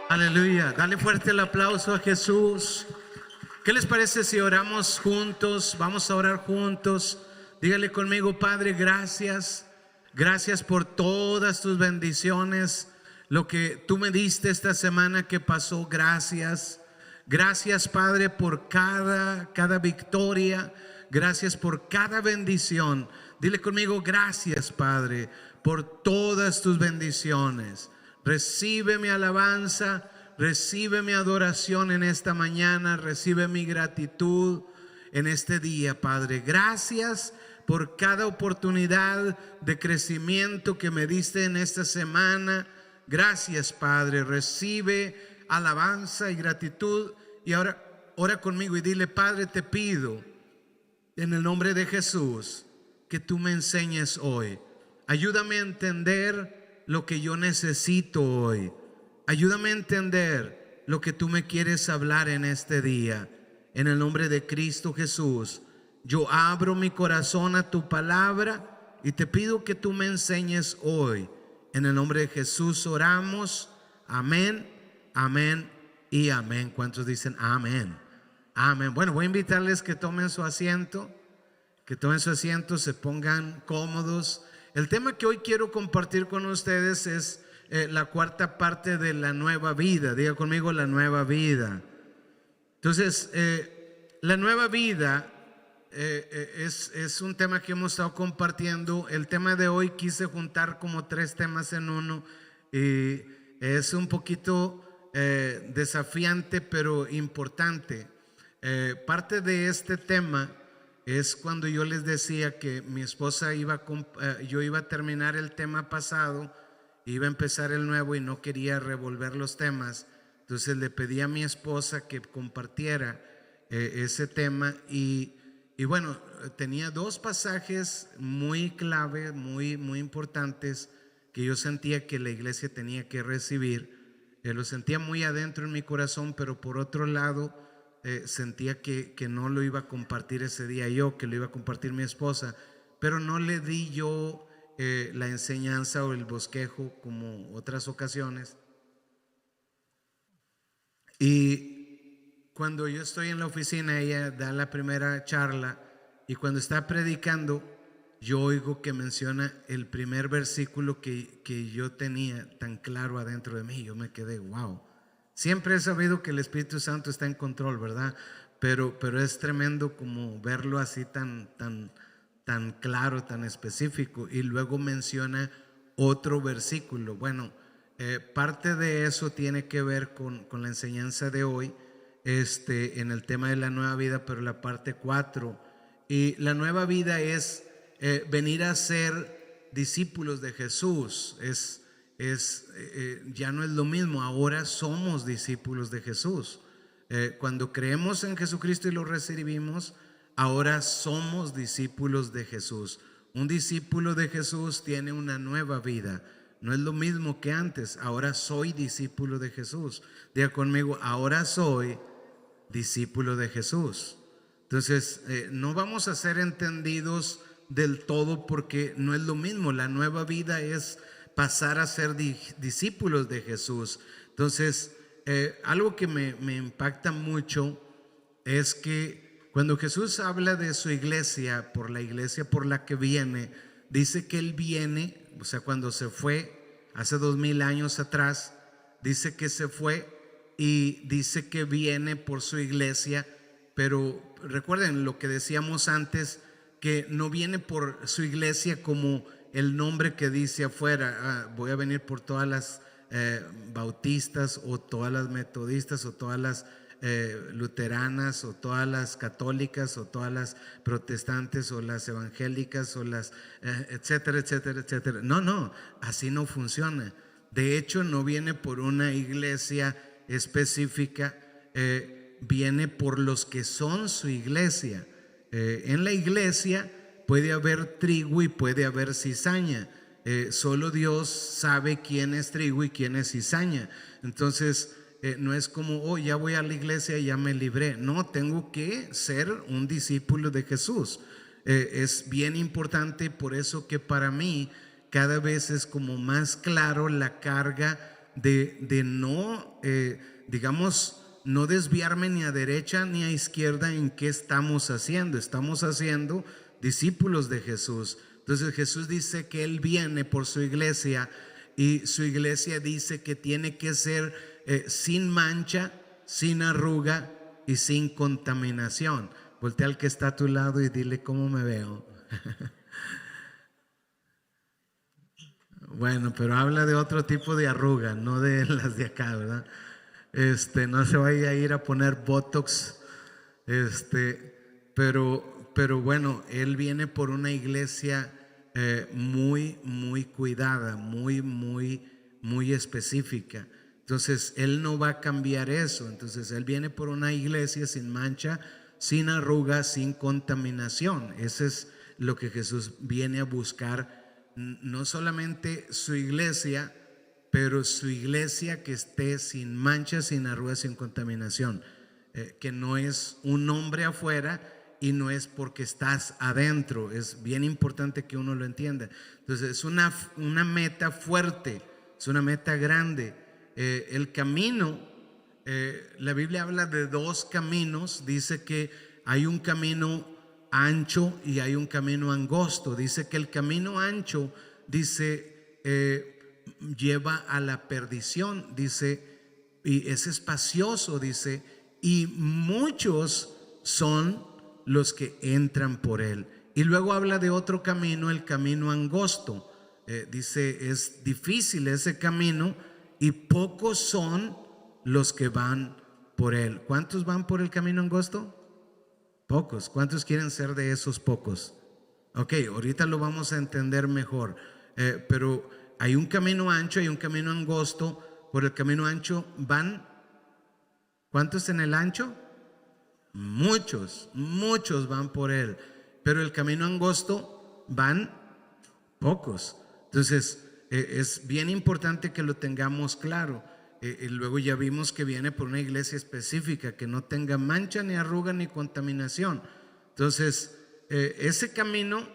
Aleluya. Dale fuerte el aplauso a Jesús. ¿Qué les parece si oramos juntos? Vamos a orar juntos. Dígale conmigo: Padre, gracias. Gracias por todas tus bendiciones. Lo que tú me diste esta semana que pasó, gracias. Gracias, Padre, por cada victoria. Gracias por cada bendición. Dile conmigo: gracias, Padre, por todas tus bendiciones. Recibe mi alabanza, recibe mi adoración en esta mañana, recibe mi gratitud en este día, Padre. Gracias por cada oportunidad de crecimiento que me diste en esta semana. Gracias, Padre. Recibe alabanza y gratitud. Y ahora ora conmigo y dile: Padre, te pido en el nombre de Jesús que tú me enseñes hoy. Ayúdame a entender lo que yo necesito hoy. Ayúdame a entender lo que tú me quieres hablar en este día. En el nombre de Cristo Jesús, yo abro mi corazón a tu palabra y te pido que tú me enseñes hoy. En el nombre de Jesús oramos. Amén, amén y amén. ¿Cuántos dicen amén? Amén. Bueno, voy a invitarles que tomen su asiento. Que tomen su asiento, se pongan cómodos. El tema que hoy quiero compartir con ustedes es la cuarta parte de la nueva vida. Diga conmigo: la nueva vida. Entonces, la nueva vida es un tema que hemos estado compartiendo. El tema de hoy quise juntar como 3 temas en uno y es un poquito desafiante, pero importante. Parte de este tema es cuando yo les decía que mi esposa yo iba a terminar el tema pasado, iba a empezar el nuevo y no quería revolver los temas. Entonces le pedí a mi esposa que compartiera ese tema y bueno, tenía 2 pasajes muy clave, muy importantes que yo sentía que la iglesia tenía que recibir. Lo sentía muy adentro en mi corazón, pero por otro lado sentía que no lo iba a compartir ese día yo, que lo iba a compartir mi esposa, pero no le di yo la enseñanza o el bosquejo como otras ocasiones. Y cuando yo estoy en la oficina, ella da la primera charla y cuando está predicando, yo oigo que menciona el primer versículo que yo tenía tan claro adentro de mí. Yo me quedé, wow. Siempre he sabido que el Espíritu Santo está en control, ¿verdad? Pero es tremendo como verlo así tan claro, tan específico. Y luego menciona otro versículo. Bueno, parte de eso tiene que ver con la enseñanza de hoy, en el tema de la nueva vida, pero la parte 4. Y la nueva vida es venir a ser discípulos de Jesús. Ya no es lo mismo, ahora somos discípulos de Jesús. Cuando creemos en Jesucristo y lo recibimos, ahora somos discípulos de Jesús. Un discípulo de Jesús tiene una nueva vida. No es lo mismo que antes. Ahora soy discípulo de Jesús. Diga conmigo: ahora soy discípulo de Jesús. Entonces no vamos a ser entendidos del todo, porque no es lo mismo. La nueva vida es pasar a ser discípulos de Jesús. Entonces algo que me impacta mucho es que cuando Jesús habla de su iglesia, por la iglesia por la que viene, dice que Él viene, o sea, cuando se fue hace 2000 años atrás, dice que se fue y dice que viene por su iglesia. Pero recuerden lo que decíamos antes, que no viene por su iglesia como el nombre que dice afuera. Voy a venir por todas las bautistas o todas las metodistas o todas las luteranas o todas las católicas o todas las protestantes o las evangélicas o las etcétera, etcétera, etcétera. No, así no funciona. De hecho, no viene por una iglesia específica, viene por los que son su iglesia. En la iglesia puede haber trigo y puede haber cizaña. Solo Dios sabe quién es trigo y quién es cizaña. Entonces no es como, ya voy a la iglesia y ya me libré. No, tengo que ser un discípulo de Jesús. Es bien importante, por eso que para mí cada vez es como más claro la carga de no, digamos, no desviarme ni a derecha ni a izquierda en qué estamos haciendo. Estamos haciendo discípulos de Jesús. Entonces Jesús dice que Él viene por su iglesia y su iglesia dice que tiene que ser sin mancha, sin arruga y sin contaminación. Voltea al que está a tu lado y dile cómo me veo. Bueno, pero habla de otro tipo de arruga, no de las de acá, ¿verdad? No se vaya a ir a poner Botox, pero bueno, Él viene por una iglesia muy cuidada, muy específica. Entonces Él no va a cambiar eso. Entonces Él viene por una iglesia sin mancha, sin arruga, sin contaminación. Eso es lo que Jesús viene a buscar. No solamente su iglesia, pero su iglesia que esté sin mancha, sin arruga, sin contaminación, que no es un hombre afuera y no es porque estás adentro. Es bien importante que uno lo entienda. Entonces es una meta fuerte, es una meta grande. El camino, la Biblia habla de dos caminos. Dice que hay un camino ancho y hay un camino angosto. Dice que el camino ancho, dice, lleva a la perdición, dice, y es espacioso, dice, y muchos son los que entran por él. Y luego habla de otro camino, el camino angosto. Dice, es difícil ese camino y pocos son los que van por él. ¿Cuántos van por el camino angosto? Pocos. ¿Cuántos quieren ser de esos pocos? Ok, ahorita lo vamos a entender mejor. Pero hay un camino ancho, hay un camino angosto. Por el camino ancho van, ¿cuántos en el ancho? Muchos van por él. Pero el camino angosto van pocos. Entonces es bien importante que lo tengamos claro. Y luego ya vimos que viene por una iglesia específica que no tenga mancha, ni arruga, ni contaminación. Entonces ese camino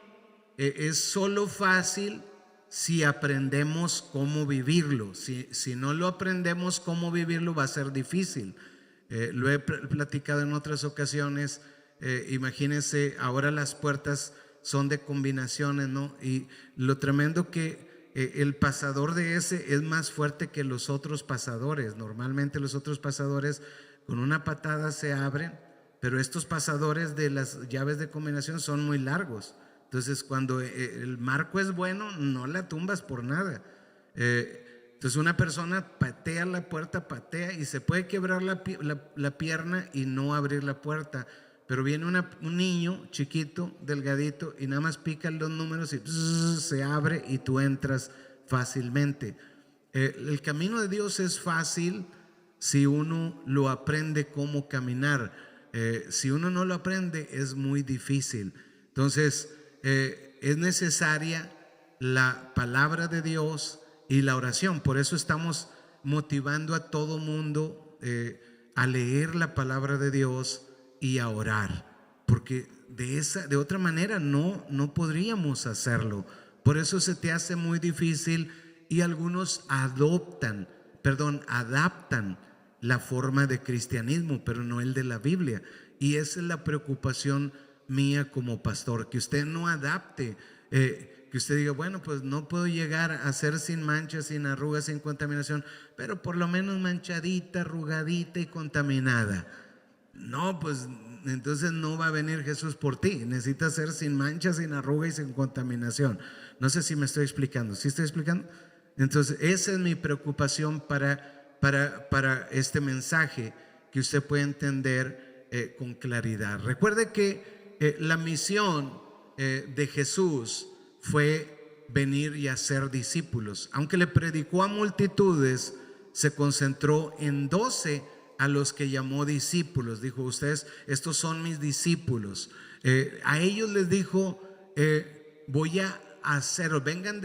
es solo fácil si aprendemos cómo vivirlo. Si no lo aprendemos cómo vivirlo, va a ser difícil. Lo he platicado en otras ocasiones. Imagínense, ahora las puertas son de combinaciones, ¿no? Y lo tremendo que el pasador de ese es más fuerte que los otros pasadores. Normalmente los otros pasadores con una patada se abren, pero estos pasadores de las llaves de combinación son muy largos. Entonces cuando el marco es bueno, no la tumbas por nada. Entonces una persona patea la puerta, patea y se puede quebrar la pierna y no abrir la puerta. Pero viene un niño chiquito, delgadito, y nada más pica los números y se abre y tú entras fácilmente. El camino de Dios es fácil si uno lo aprende cómo caminar. Si uno no lo aprende, es muy difícil. Entonces es necesaria la palabra de Dios y la oración. Por eso estamos motivando a todo mundo a leer la palabra de Dios y a orar, porque de otra manera no podríamos hacerlo. Por eso se te hace muy difícil y algunos adaptan la forma de cristianismo, pero no el de la Biblia. Y esa es la preocupación mía como pastor, que usted no adapte, que usted diga, bueno, pues no puedo llegar a ser sin manchas, sin arrugas, sin contaminación, pero por lo menos manchadita, arrugadita y contaminada. No, pues entonces no va a venir Jesús por ti. Necesitas ser sin mancha, sin arruga y sin contaminación. No sé si me estoy explicando. ¿Sí estoy explicando? Entonces esa es mi preocupación para este mensaje, que usted pueda entender con claridad. Recuerde que la misión de Jesús fue venir y hacer discípulos. Aunque le predicó a multitudes, se concentró en 12 a los que llamó discípulos. Dijo, ustedes, estos son mis discípulos. A ellos les dijo, voy a hacer, vengan,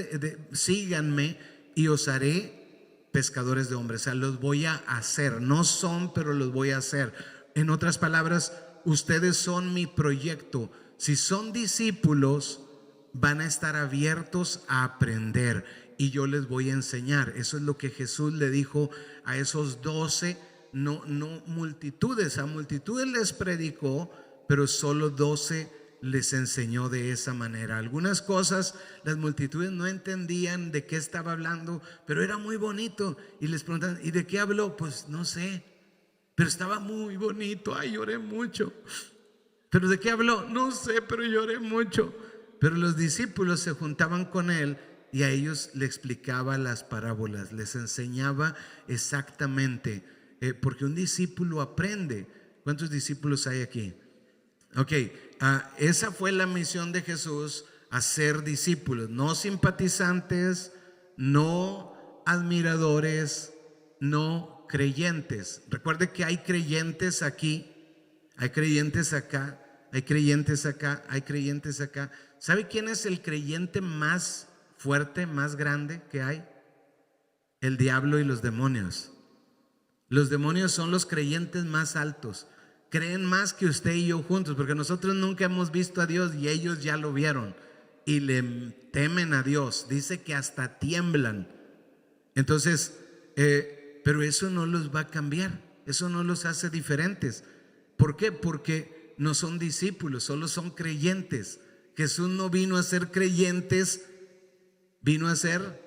síganme y os haré pescadores de hombres. O sea, los voy a hacer. No son, pero los voy a hacer. En otras palabras, ustedes son mi proyecto. Si son discípulos, van a estar abiertos a aprender. y yo les voy a enseñar. Eso es lo que Jesús le dijo a esos 12, no multitudes. A multitudes les predicó, pero solo 12 les enseñó de esa manera. Algunas cosas las multitudes no entendían de qué estaba hablando, pero era muy bonito y les preguntaban: ¿y de qué habló? Pues no sé, pero estaba muy bonito. Ay, lloré mucho. ¿Pero de qué habló? No sé, pero lloré mucho. Pero los discípulos se juntaban con él y a ellos le explicaba las parábolas, les enseñaba exactamente, porque un discípulo aprende. ¿Cuántos discípulos hay aquí? Ok, esa fue la misión de Jesús: hacer discípulos, no simpatizantes, no admiradores, no creyentes. Recuerde que hay creyentes aquí, hay creyentes acá, hay creyentes acá, hay creyentes acá. ¿Sabe quién es el creyente más fuerte, más grande que hay? El diablo y los demonios. Los demonios son los creyentes más altos. Creen más que usted y yo juntos, porque nosotros nunca hemos visto a Dios y ellos ya lo vieron y le temen a Dios. Dice que hasta tiemblan. Entonces, pero eso no los va a cambiar, eso no los hace diferentes. ¿Por qué? Porque no son discípulos, solo son creyentes. Jesús no vino a ser creyentes, vino a ser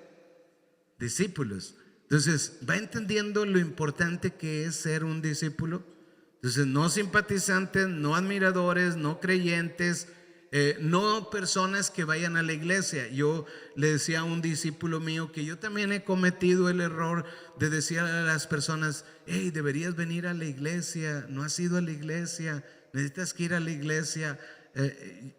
discípulos. Entonces, ¿va entendiendo lo importante que es ser un discípulo? Entonces, no simpatizantes, no admiradores, no creyentes, no personas que vayan a la iglesia. Yo le decía a un discípulo mío que yo también he cometido el error de decir a las personas: hey, deberías venir a la iglesia, no has ido a la iglesia, necesitas que ir a la iglesia.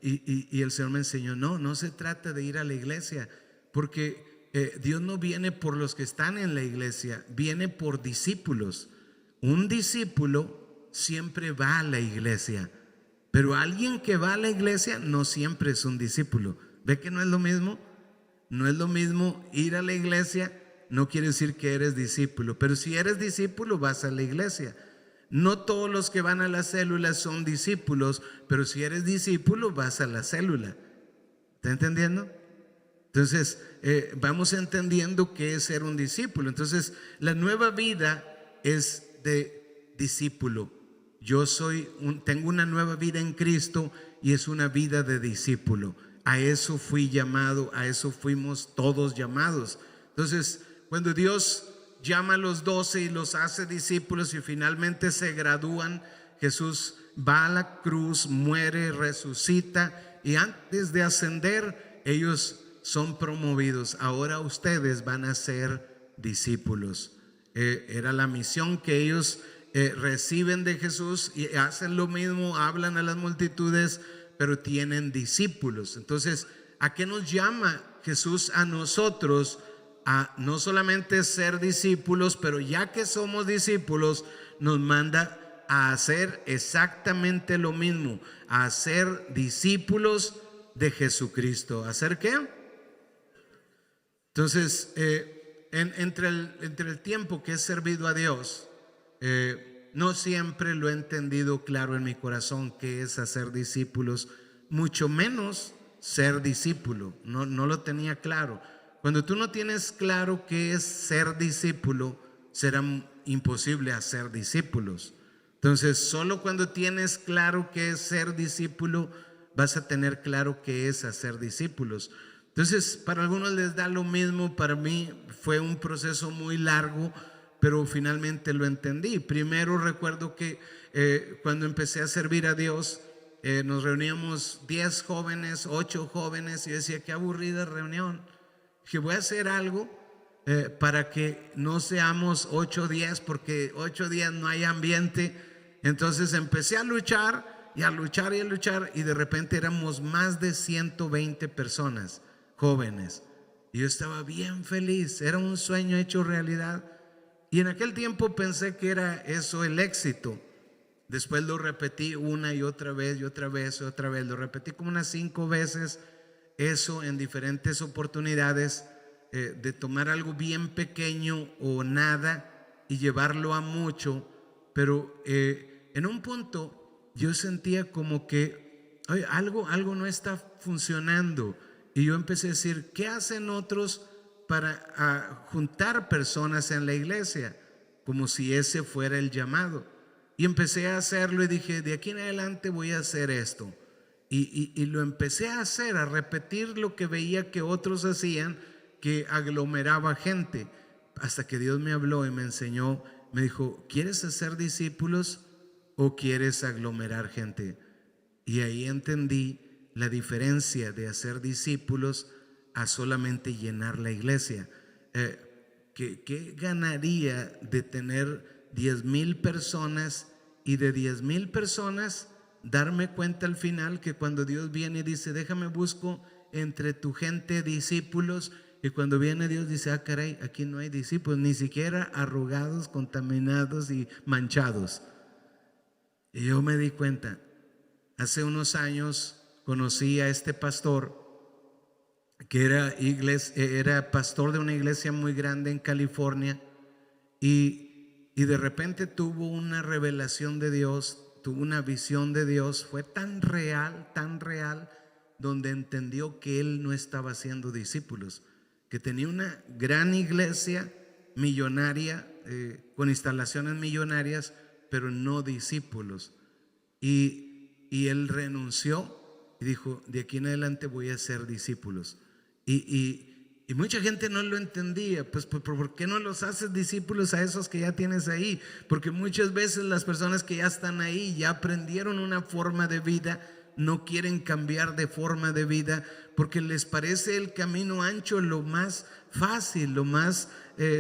Y el Señor me enseñó: no se trata de ir a la iglesia, porque Dios no viene por los que están en la iglesia, viene por discípulos. Un discípulo siempre va a la iglesia, pero alguien que va a la iglesia no siempre es un discípulo. ¿Ve que no es lo mismo? No es lo mismo ir a la iglesia, no quiere decir que eres discípulo, pero si eres discípulo vas a la iglesia. No todos los que van a las células son discípulos, pero si eres discípulo vas a la célula. ¿Está entendiendo? Entonces, vamos entendiendo qué es ser un discípulo. Entonces, la nueva vida es de discípulo. Tengo una nueva vida en Cristo y es una vida de discípulo. A eso fui llamado, a eso fuimos todos llamados. Entonces, cuando Dios llama a los 12 y los hace discípulos y finalmente se gradúan, Jesús va a la cruz, muere, resucita y antes de ascender ellos son promovidos. Ahora ustedes van a ser discípulos. Era la misión que ellos reciben de Jesús y hacen lo mismo, hablan a las multitudes, pero tienen discípulos. Entonces, ¿a qué nos llama Jesús a nosotros? A no solamente ser discípulos, pero ya que somos discípulos, nos manda a hacer exactamente lo mismo, a ser discípulos de Jesucristo. ¿Hacer qué? Entonces, entre el tiempo que he servido a Dios, no siempre lo he entendido claro en mi corazón qué es hacer discípulos, mucho menos ser discípulo. No lo tenía claro. Cuando tú no tienes claro qué es ser discípulo, será imposible hacer discípulos. Entonces, solo cuando tienes claro qué es ser discípulo, vas a tener claro qué es hacer discípulos. Entonces, para algunos les da lo mismo. Para mí fue un proceso muy largo, pero finalmente lo entendí. Primero recuerdo que cuando empecé a servir a Dios, nos reuníamos 10 jóvenes, 8 jóvenes, y yo decía: qué aburrida reunión. Dije: voy a hacer algo para que no seamos 8 días, porque 8 días no hay ambiente. Entonces empecé a luchar y a luchar y a luchar, y de repente éramos más de 120 personas jóvenes. Y yo estaba bien feliz, era un sueño hecho realidad. Y en aquel tiempo pensé que era eso el éxito. Después lo repetí una y otra vez y otra vez y otra vez. Lo repetí como unas 5 veces, eso en diferentes oportunidades, de tomar algo bien pequeño o nada y llevarlo a mucho. Pero en un punto yo sentía como que algo no está funcionando. Y yo empecé a decir: ¿qué hacen otros para juntar personas en la iglesia, como si ese fuera el llamado. Y empecé a hacerlo y dije, de aquí en adelante voy a hacer esto. Y lo empecé a hacer, a repetir lo que veía que otros hacían, que aglomeraba gente. Hasta que Dios me habló y me enseñó, me dijo, ¿quieres hacer discípulos o quieres aglomerar gente? Y ahí entendí la diferencia de hacer discípulos a solamente llenar la iglesia. ¿Qué ganaría de tener 10,000 personas y de 10,000 personas darme cuenta al final que cuando Dios viene y dice, déjame busco entre tu gente discípulos, y cuando viene Dios dice, ah caray, aquí no hay discípulos, ni siquiera arrugados, contaminados y manchados? Y yo me di cuenta. Hace unos años conocí a este pastor que era pastor de una iglesia muy grande en California, y de repente tuvo una revelación de Dios, tuvo una visión de Dios. Fue tan real, donde entendió que él no estaba haciendo discípulos, que tenía una gran iglesia millonaria, con instalaciones millonarias, pero no discípulos. Y él renunció y dijo, de aquí en adelante voy a ser discípulos. Y mucha gente no lo entendía. Pues ¿por qué no los haces discípulos a esos que ya tienes ahí? Porque muchas veces las personas que ya están ahí, ya aprendieron una forma de vida, no quieren cambiar de forma de vida porque les parece el camino ancho lo más fácil, lo más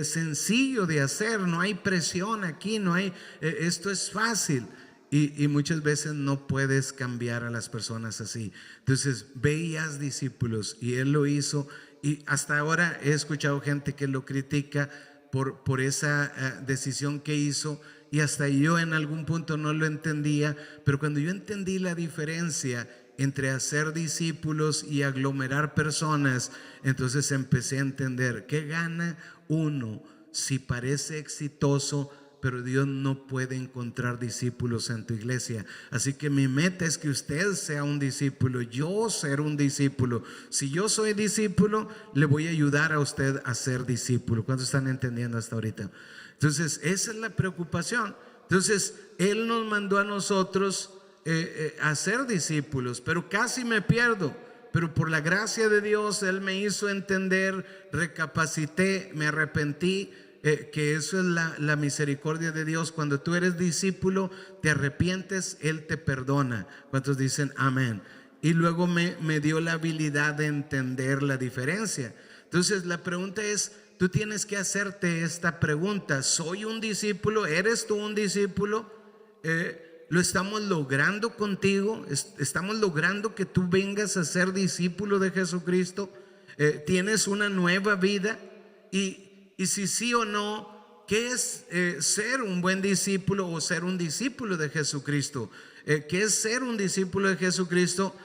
sencillo de hacer. No hay presión aquí, no hay, esto es fácil. Y muchas veces no puedes cambiar a las personas así. Entonces veías discípulos, y él lo hizo. Y hasta ahora he escuchado gente que lo critica por esa decisión que hizo, y hasta yo en algún punto no lo entendía. Pero cuando yo entendí la diferencia entre hacer discípulos y aglomerar personas, entonces empecé a entender qué gana uno si parece exitoso, pero Dios no puede encontrar discípulos en tu iglesia. Así que mi meta es que usted sea un discípulo, yo ser un discípulo. Si yo soy discípulo, le voy a ayudar a usted a ser discípulo. ¿Cuántos están entendiendo hasta ahorita? Entonces esa es la preocupación. Entonces Él nos mandó a nosotros a ser discípulos, pero casi me pierdo. Pero por la gracia de Dios Él me hizo entender, recapacité, me arrepentí. Que eso es la misericordia de Dios. Cuando tú eres discípulo, te arrepientes, Él te perdona. ¿Cuántos dicen amén? Y luego me dio la habilidad de entender la diferencia. Entonces la pregunta es, tú tienes que hacerte esta pregunta: ¿soy un discípulo? ¿Eres tú un discípulo? ¿Lo estamos logrando contigo? ¿Estamos logrando que tú vengas a ser discípulo de Jesucristo? ¿Tienes una nueva vida? Y si sí o no, ¿qué es ser un buen discípulo o ser un discípulo de Jesucristo? ¿Qué es ser un discípulo de Jesucristo?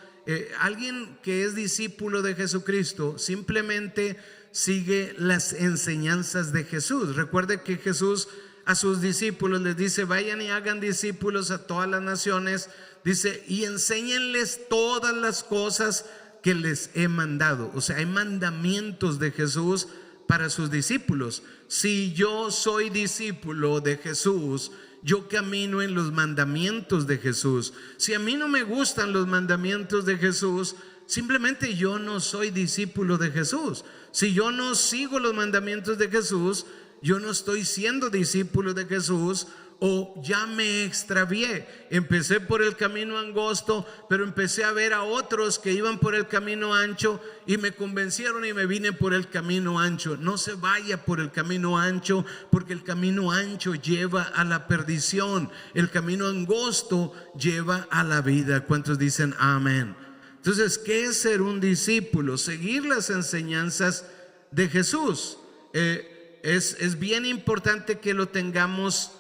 Alguien que es discípulo de Jesucristo simplemente sigue las enseñanzas de Jesús. Recuerde que Jesús a sus discípulos les dice: vayan y hagan discípulos a todas las naciones, dice, y enséñenles todas las cosas que les he mandado. O sea, hay mandamientos de Jesús para sus discípulos. Si yo soy discípulo de Jesús, yo camino en los mandamientos de Jesús. Si a mí no me gustan los mandamientos de Jesús, simplemente yo no soy discípulo de Jesús. Si yo no sigo los mandamientos de Jesús, yo no estoy siendo discípulo de Jesús, o ya me extravié. Empecé por el camino angosto, pero empecé a ver a otros que iban por el camino ancho y me convencieron y me vine por el camino ancho. No se vaya por el camino ancho, porque el camino ancho lleva a la perdición, el camino angosto lleva a la vida. ¿Cuántos dicen amén? Entonces, ¿qué es ser un discípulo? Seguir las enseñanzas de Jesús. Es bien importante que lo tengamos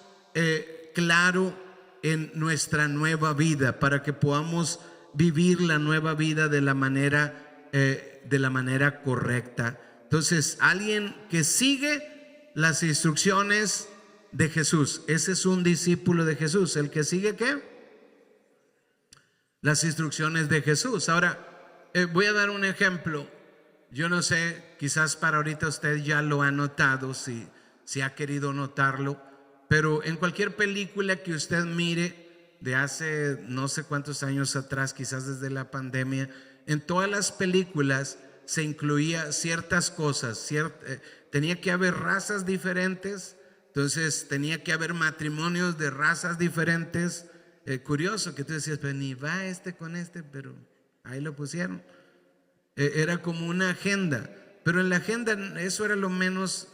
claro en nuestra nueva vida, para que podamos vivir la nueva vida de la manera correcta. Entonces, alguien que sigue las instrucciones de Jesús, ese es un discípulo de Jesús. El que sigue ¿qué? Las instrucciones de Jesús. Ahora voy a dar un ejemplo. yo no sé, quizás para ahorita usted ya lo ha notado, si ha querido notarlo, pero en cualquier película que usted mire de hace no sé cuántos años atrás, quizás desde la pandemia, en todas las películas se incluía ciertas cosas, tenía que haber razas diferentes, entonces tenía que haber matrimonios de razas diferentes. Curioso que tú decías, pues ni va con pero ahí lo pusieron. Era como una agenda, pero en la agenda eso era lo menos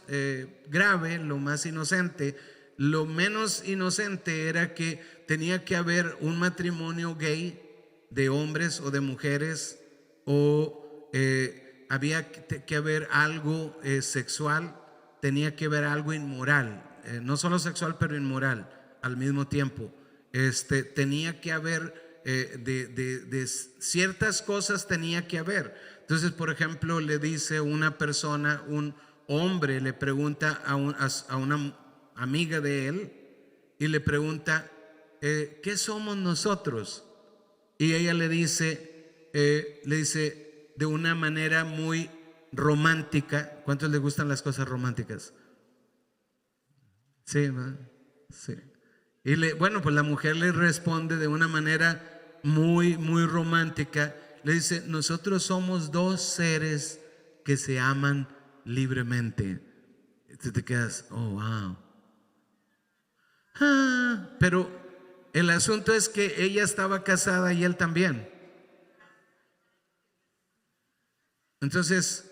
grave, lo más inocente. Lo menos inocente era que tenía que haber un matrimonio gay de hombres o de mujeres, o había que haber algo sexual, tenía que haber algo inmoral, no solo sexual pero inmoral al mismo tiempo. Tenía que haber de ciertas cosas, tenía que haber. Entonces, por ejemplo, le dice una persona, un hombre le pregunta a una amiga de él y le pregunta, ¿qué somos nosotros? Y ella le dice de una manera muy romántica. ¿Cuántos les gustan las cosas románticas? Sí, ¿verdad? Sí. Y bueno, pues la mujer le responde de una manera muy, muy romántica. Le dice, nosotros somos dos seres que se aman libremente. Y tú te quedas, oh, wow. Pero el asunto es que ella estaba casada y él también. Entonces,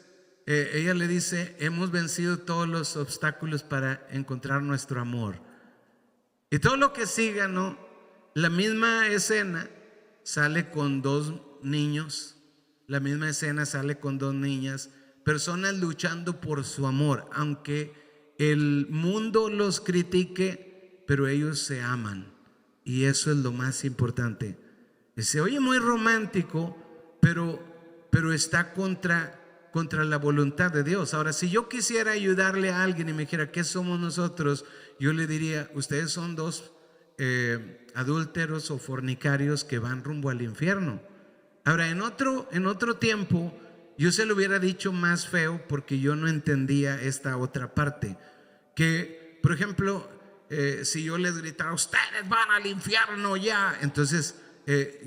ella le dice, hemos vencido todos los obstáculos para encontrar nuestro amor. Y todo lo que siga, ¿no? La misma escena sale con dos niños, la misma escena sale con dos niñas, personas luchando por su amor, aunque el mundo los critique, pero ellos se aman, y eso es lo más importante. Se oye muy romántico, pero está contra la voluntad de Dios. Ahora, si yo quisiera ayudarle a alguien y me dijera, ¿qué somos nosotros? Yo le diría, ustedes son dos adúlteros o fornicarios que van rumbo al infierno. Ahora, en otro tiempo yo se lo hubiera dicho más feo, porque yo no entendía esta otra parte, que por ejemplo, si yo les gritara, ustedes van al infierno ya, entonces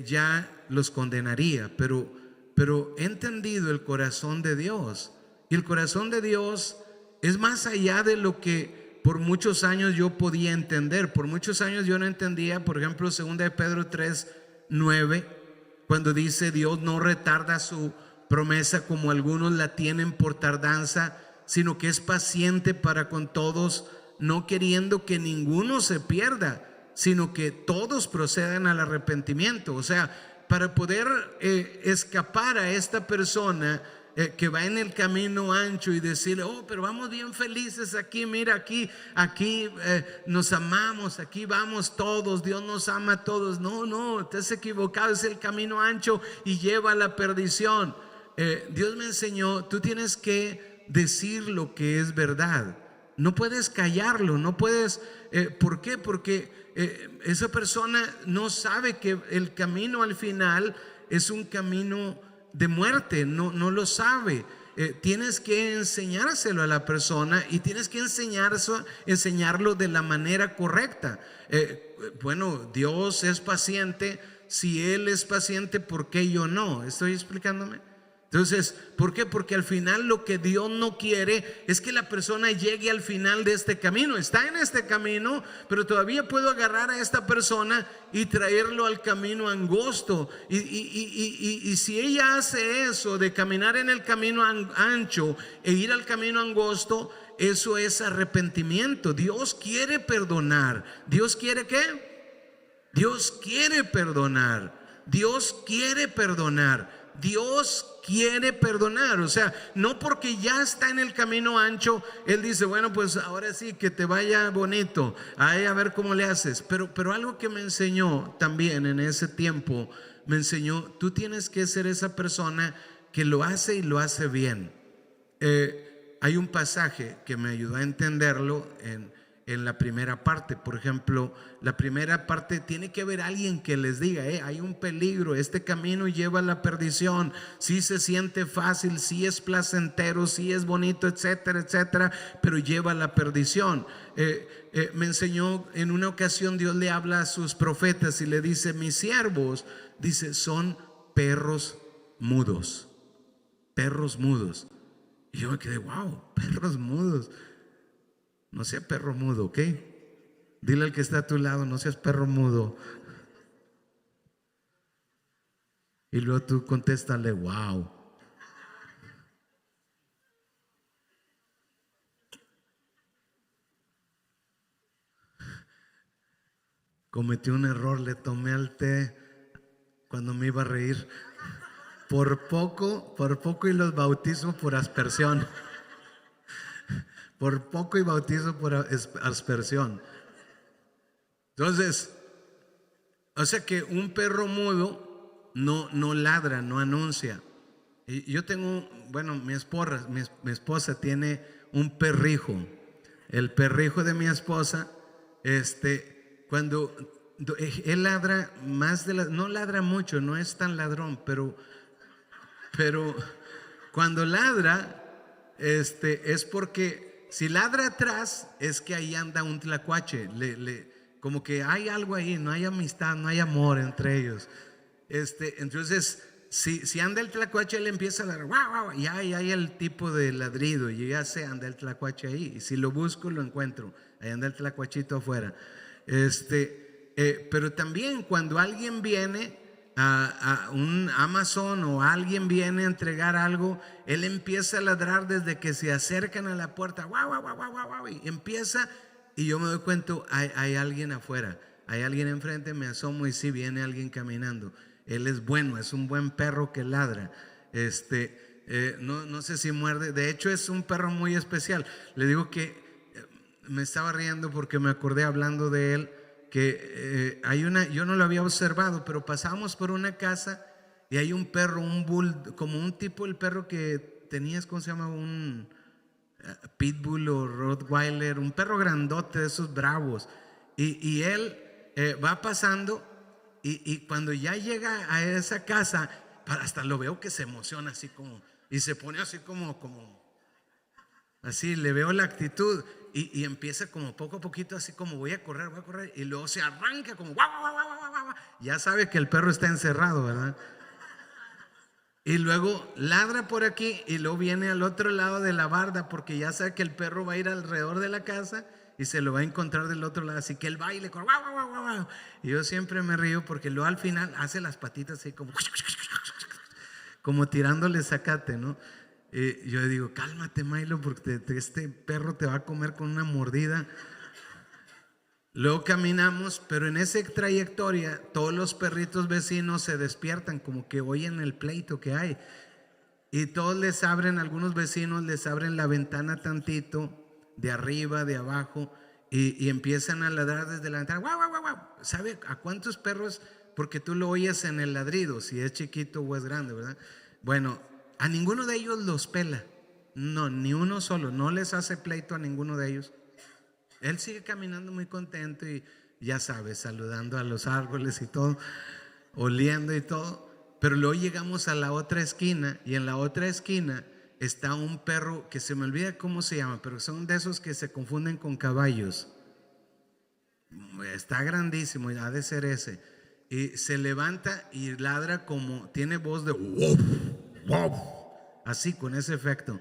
ya los condenaría, pero he entendido el corazón de Dios, y el corazón de Dios es más allá de lo que por muchos años yo podía entender. Por muchos años yo no entendía, por ejemplo, 2 de Pedro 3:9, cuando dice, Dios no retarda su promesa como algunos la tienen por tardanza, sino que es paciente para con todos, no queriendo que ninguno se pierda, sino que todos procedan al arrepentimiento. O sea, para poder escapar a esta persona que va en el camino ancho y decirle, oh, pero vamos bien felices aquí, mira, aquí nos amamos, aquí vamos todos, Dios nos ama a todos. No, estás equivocado, es el camino ancho y lleva a la perdición. Dios me enseñó, tú tienes que decir lo que es verdad, no puedes callarlo, no puedes. ¿Por qué? Porque esa persona no sabe que el camino al final es un camino de muerte, no lo sabe. Tienes que enseñárselo a la persona, y tienes que enseñarlo de la manera correcta. Bueno, Dios es paciente. Si Él es paciente, ¿por qué yo no? ¿Estoy explicándome? Entonces, ¿por qué? Porque al final lo que Dios no quiere es que la persona llegue al final de este camino. Está en este camino, pero todavía puedo agarrar a esta persona y traerlo al camino angosto. Y si ella hace eso de caminar en el camino ancho e ir al camino angosto, eso es arrepentimiento. Dios quiere perdonar. ¿Dios quiere qué? Dios quiere perdonar. Dios quiere perdonar. Dios quiere perdonar. O sea, no porque ya está en el camino ancho, Él dice, bueno, pues ahora sí, que te vaya bonito, a ver cómo le haces. Pero algo que me enseñó también en ese tiempo, me enseñó, tú tienes que ser esa persona que lo hace y lo hace bien. Hay un pasaje que me ayudó a entenderlo en la primera parte. Por ejemplo, la primera parte tiene que haber alguien que les diga, hay un peligro, este camino lleva a la perdición, sí se siente fácil, sí es placentero, sí es bonito, etcétera, etcétera, pero lleva a la perdición. Me enseñó en una ocasión, Dios le habla a sus profetas y le dice, mis siervos, dice, son perros mudos, perros mudos. Y yo me quedé, wow, perros mudos. No sea perro mudo, ¿ok? Dile al que está a tu lado, no seas perro mudo. Y luego tú contéstale, wow. Cometí un error, le tomé al té cuando me iba a reír. Por poco y los bautizo por aspersión. Por poco y bautizo por aspersión. Entonces, o sea que un perro mudo no ladra, no anuncia. Y yo tengo, bueno, mi esposa tiene un perrijo. El perrijo de mi esposa, cuando él ladra más no ladra mucho, no es tan ladrón, pero cuando ladra, es porque si ladra atrás, es que ahí anda un tlacuache, como que hay algo ahí, no hay amistad, no hay amor entre ellos. Entonces, si anda el tlacuache, él empieza a ladrar, guau, guau, y hay el tipo de ladrido, y ya sé, anda el tlacuache ahí, y si lo busco, lo encuentro, ahí anda el tlacuachito afuera. Pero también cuando alguien viene a un Amazon o alguien viene a entregar algo, él empieza a ladrar desde que se acercan a la puerta, guau, guau, guau, guau, guau, y empieza, y yo me doy cuenta, hay alguien afuera, hay alguien enfrente, me asomo y sí, viene alguien caminando. Él es bueno, es un buen perro que ladra. No sé si muerde, de hecho es un perro muy especial. Le digo que me estaba riendo porque me acordé hablando de él, que yo no lo había observado, pero pasamos por una casa y hay un perro, un bull, como un tipo el perro que tenías, ¿cómo se llama? Un pitbull o rottweiler, un perro grandote de esos bravos. Y él va pasando y cuando ya llega a esa casa, hasta lo veo que se emociona así como, y se pone así como así, le veo la actitud y empieza como poco a poquito, así como voy a correr, y luego se arranca como guau, guau, guau, guau, guau. Ya sabe que el perro está encerrado, ¿verdad? Y luego ladra por aquí y luego viene al otro lado de la barda porque ya sabe que el perro va a ir alrededor de la casa y se lo va a encontrar del otro lado, así que él va y le corre, guau, guau, guau, guau. Y yo siempre me río porque luego al final hace las patitas así como tirándole zacate, ¿no? Yo digo, cálmate, Milo, porque este perro te va a comer con una mordida. Luego caminamos, pero en esa trayectoria todos los perritos vecinos se despiertan, como que oyen el pleito que hay. Y todos les abren, algunos vecinos les abren la ventana tantito, de arriba, de abajo, y empiezan a ladrar desde la ventana. ¡Guau, guau, guau, guau! ¿Sabe a cuántos perros? Porque tú lo oyes en el ladrido, si es chiquito o es grande, ¿verdad? Bueno, a ninguno de ellos los pela. No, ni uno solo, no les hace pleito a ninguno de ellos. Él sigue caminando muy contento y ya sabes, saludando a los árboles y todo, oliendo y todo. Pero luego llegamos a la otra esquina y en la otra esquina está un perro que se me olvida cómo se llama, pero son de esos que se confunden con caballos. Está grandísimo, ha de ser ese. Y se levanta y ladra como, tiene voz de wow, wow, así, con ese efecto.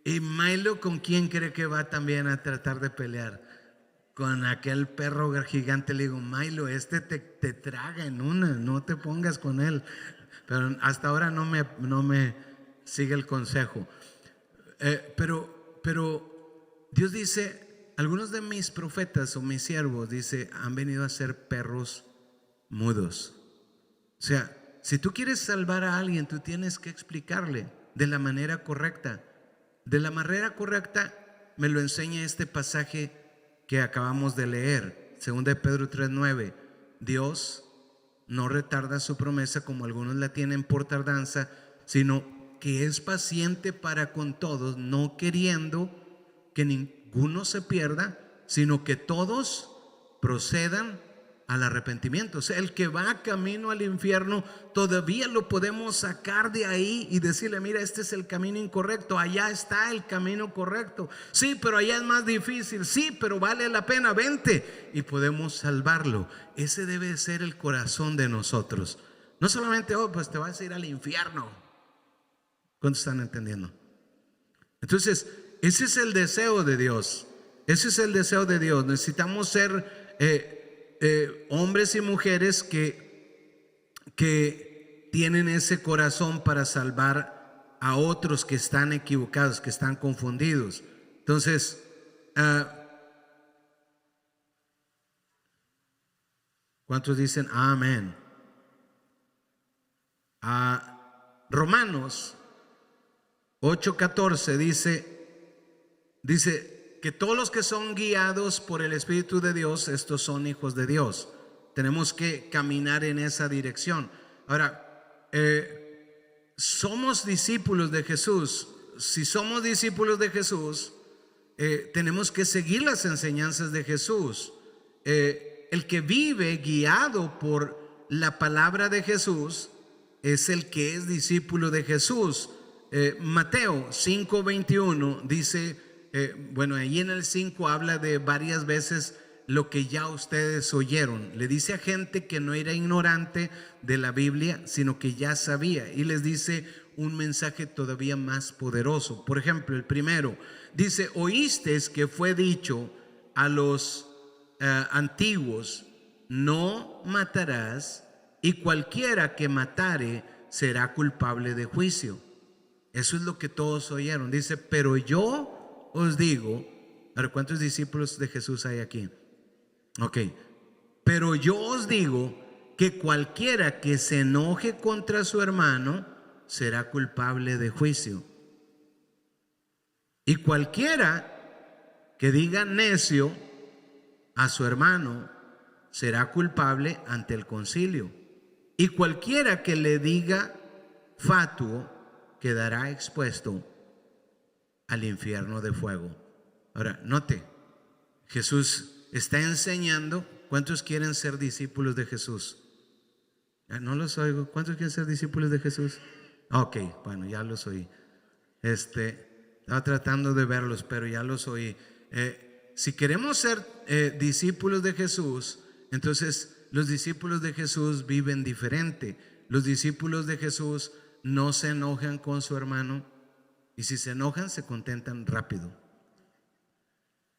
Y Milo, ¿con quién cree que va también a tratar de pelear? Con aquel perro gigante. Le digo, Milo, te traga en una, no te pongas con él. Pero hasta ahora no me sigue el consejo. Pero Dios dice, algunos de mis profetas o mis siervos, dice, han venido a ser perros mudos. O sea, si tú quieres salvar a alguien, tú tienes que explicarle de la manera correcta. De la manera correcta me lo enseña este pasaje que acabamos de leer, 2 de Pedro 3:9. Dios no retarda su promesa como algunos la tienen por tardanza, sino que es paciente para con todos, no queriendo que ninguno se pierda, sino que todos procedan al arrepentimiento. O sea, el que va camino al infierno, todavía lo podemos sacar de ahí y decirle: mira, este es el camino incorrecto, allá está el camino correcto. Sí, pero allá es más difícil. Sí, pero vale la pena, vente. Y podemos salvarlo. Ese debe ser el corazón de nosotros. No solamente, oh, pues te vas a ir al infierno. ¿Cuántos están entendiendo? Entonces, ese es el deseo de Dios. Ese es el deseo de Dios. Necesitamos ser hombres y mujeres que tienen ese corazón para salvar a otros que están equivocados, que están confundidos. Entonces, ¿cuántos dicen amén? Romanos 8:14 dice que todos los que son guiados por el Espíritu de Dios, estos son hijos de Dios. Tenemos que caminar en esa dirección. Ahora, somos discípulos de Jesús. Si somos discípulos de Jesús, tenemos que seguir las enseñanzas de Jesús. El que vive guiado por la palabra de Jesús es el que es discípulo de Jesús. Mateo 5:21 dice, bueno, ahí en el 5 habla de varias veces lo que ya ustedes oyeron. Le dice a gente que no era ignorante de la Biblia, sino que ya sabía, y les dice un mensaje todavía más poderoso. Por ejemplo, el primero dice: oísteis que fue dicho a los antiguos: no matarás, y cualquiera que matare será culpable de juicio. Eso es lo que todos oyeron. Dice: pero yo os digo. A ver, ¿cuántos discípulos de Jesús hay aquí? Ok. Pero yo os digo que cualquiera que se enoje contra su hermano será culpable de juicio. Y cualquiera que diga necio a su hermano será culpable ante el concilio. Y cualquiera que le diga fatuo quedará expuesto al infierno de fuego. Ahora, note, Jesús está enseñando. ¿Cuántos quieren ser discípulos de Jesús? No los oigo. ¿Cuántos quieren ser discípulos de Jesús? Ok, bueno, ya los oí. Estaba tratando de verlos, pero ya los oí. Si queremos ser discípulos de Jesús, entonces los discípulos de Jesús viven diferente. Los discípulos de Jesús no se enojan con su hermano, y si se enojan se contentan rápido.